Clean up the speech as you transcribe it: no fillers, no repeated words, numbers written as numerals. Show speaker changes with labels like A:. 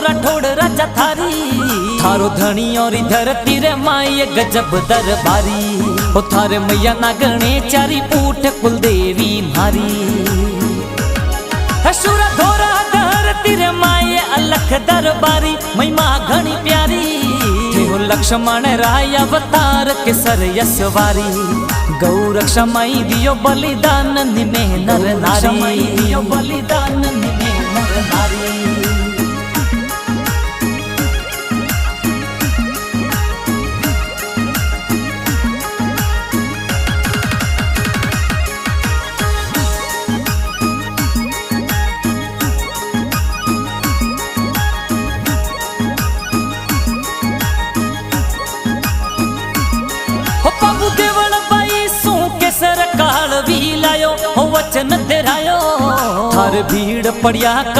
A: राठौड़ राजा थारी, थारो धनी और धरती रे माई गजब दरबारी। ओ थारे मैया ना गणे चारी ऊठ कुलदेवी मारी। हशुरा धोरा धरती रे माई अलख दरबारी, महिमा घणी प्यारी। हो लक्ष्मण राय अवतार के सर यशवारी, गौ रक्षा माई दियो बलिदान निमे नर नारी, दियो बलिदान निमे नर नारी। काल भी लायो हो वचन तेरायो, थार भीड़ पड़िया।